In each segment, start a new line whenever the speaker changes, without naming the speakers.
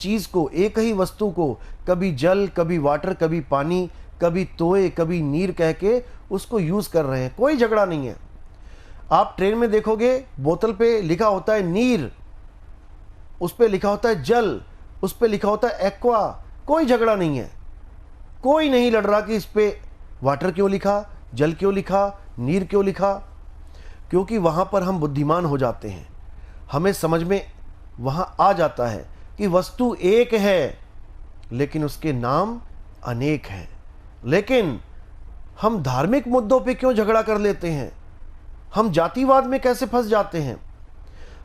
चीज को, एक ही वस्तु को कभी जल, कभी वाटर, कभी पानी, कभी तोय, कभी नीर कह के उसको यूज कर रहे हैं। कोई झगड़ा नहीं है। आप ट्रेन में देखोगे बोतल पे लिखा होता है नीर, उस पे लिखा होता है जल, उस पे लिखा होता है एक्वा। कोई झगड़ा नहीं है। कोई नहीं लड़ रहा कि इस पे वाटर क्यों लिखा, जल क्यों लिखा, नीर क्यों लिखा। क्योंकि वहां पर हम बुद्धिमान हो जाते हैं। हमें समझ में वहां आ जाता है कि वस्तु एक है लेकिन उसके नाम अनेक हैं। लेकिन हम धार्मिक मुद्दों पे क्यों झगड़ा कर लेते हैं? हम जातिवाद में कैसे फंस जाते हैं?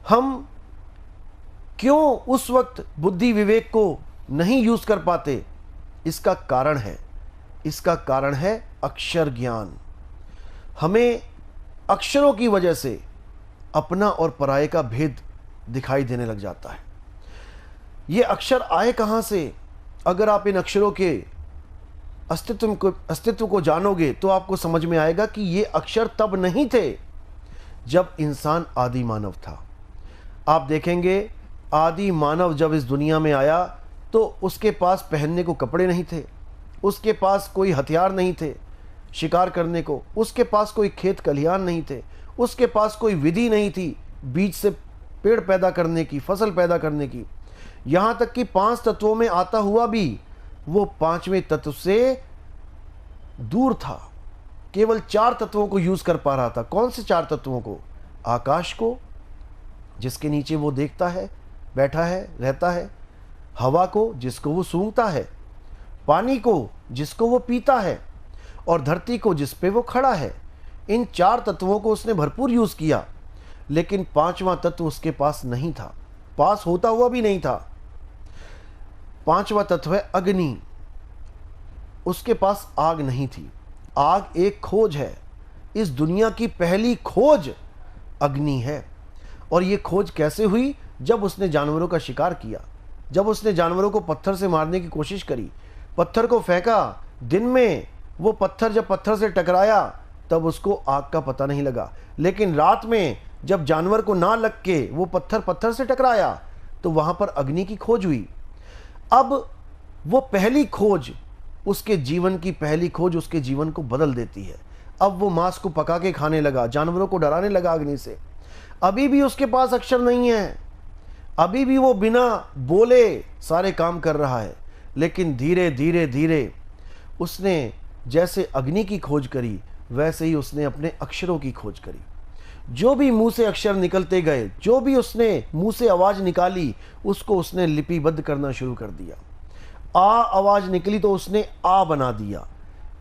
हम क्यों उस वक्त बुद्धि विवेक को नहीं यूज कर पाते? इसका कारण है अक्षर ज्ञान। हमें अक्षरों की वजह से अपना और पराये का भेद दिखाई देने लग जाता है। ये अक्षर आए कहां से? अगर आप इन अक्षरों के अस्तित्व को जानोगे तो आपको समझ में आएगा कि ये अक्षर तब नहीं थे जब इंसान आदि मानव था। आप देखेंगे आदि मानव जब इस दुनिया में आया तो उसके पास पहनने को कपड़े नहीं थे, उसके पास कोई हथियार नहीं थे शिकार करने को, उसके पास कोई खेत खलिहान नहीं थे, उसके पास कोई विधि नहीं थी बीज से पेड़ पैदा करने की, फसल पैदा करने की। यहां तक कि 5 तत्वों में आता हुआ भी वो 5वें तत्व से दूर था। केवल 4 तत्वों को यूज कर पा रहा था। कौन से 4 तत्वों को? आकाश को, जिसके नीचे वो देखता है, बैठा है, रहता है। हवा को, जिसको वो सूंघता है। पानी को, जिसको वो पीता है। और धरती को, जिस पे वो खड़ा है। इन 4 तत्वों को उसने भरपूर यूज किया, लेकिन 5वां तत्व उसके पास नहीं था, पास होता हुआ भी नहीं था। 5वां तत्व है अग्नि। उसके पास आग नहीं थी। आग एक खोज है। इस दुनिया की पहली खोज अग्नि है। और ये खोज कैसे हुई? जब उसने जानवरों का शिकार किया, जब उसने जानवरों को पत्थर से मारने की कोशिश करी, पत्थर को फेंका। दिन में वो पत्थर जब पत्थर से टकराया तब उसको आग का पता नहीं लगा, लेकिन रात में जब जानवर को ना लग के वो पत्थर से टकराया तो वहां पर अग्नि की खोज हुई। अब वो पहली खोज, उसके जीवन की पहली खोज उसके जीवन को बदल देती है। अब वो मांस को पका के खाने लगा, जानवरों को डराने लगा अग्नि से। अभी भी उसके पास अक्षर नहीं है, अभी भी वो बिना बोले सारे काम कर रहा है, लेकिन धीरे धीरे धीरे उसने जैसे अग्नि की खोज करी वैसे ही उसने अपने अक्षरों की खोज करी। जो भी मुंह से अक्षर निकलते गए, जो भी उसने मुंह से आवाज निकाली, उसको उसने लिपिबद्ध करना शुरू कर दिया। आ आवाज निकली तो उसने आ बना दिया,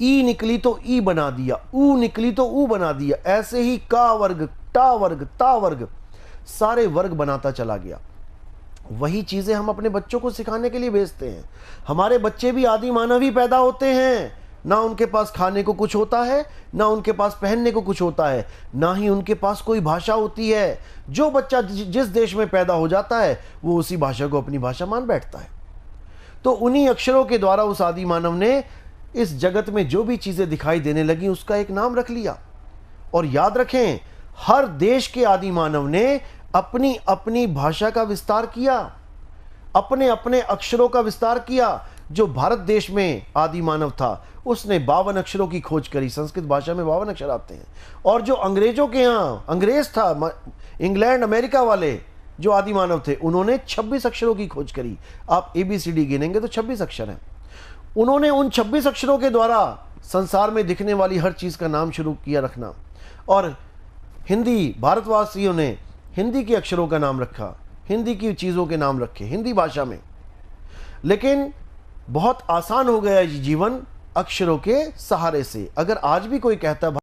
ई निकली तो ई बना दिया, ऊ निकली तो ऊ बना दिया। ऐसे ही का वर्ग, टा वर्ग, ता वर्ग, सारे वर्ग बनाता चला गया। वही चीजें हम अपने बच्चों को सिखाने के लिए भेजते हैं। हमारे बच्चे भी आदि मानव ही पैदा होते हैं। ना उनके पास खाने को कुछ होता है, ना उनके पास पहनने को कुछ होता है, ना ही उनके पास कोई भाषा होती है। जो बच्चा जिस देश में पैदा हो जाता है वो उसी भाषा को अपनी भाषा मान बैठता है। तो उन्हीं अक्षरों के द्वारा उस आदि मानव ने इस जगत में जो भी चीजें दिखाई देने लगी उसका एक नाम रख लिया। और याद रखें, हर देश के आदि मानव ने अपनी अपनी भाषा का विस्तार किया, अपने अपने अक्षरों का विस्तार किया। जो भारत देश में आदि मानव था उसने 52 अक्षरों की खोज करी। संस्कृत भाषा में 52 अक्षर आते हैं। और जो अंग्रेजों के यहाँ अंग्रेज था, इंग्लैंड अमेरिका वाले जो आदि मानव थे, उन्होंने 26 अक्षरों की खोज करी। आप ABCD गिनेंगे तो 26 अक्षर हैं। उन्होंने उन 26 अक्षरों के द्वारा संसार में दिखने वाली हर चीज का नाम शुरू किया रखना। और हिंदी, भारतवासियों ने हिंदी के अक्षरों का नाम रखा, हिंदी की चीजों के नाम रखे हिंदी भाषा में। लेकिन बहुत आसान हो गया जीवन अक्षरों के सहारे से। अगर आज भी कोई कहता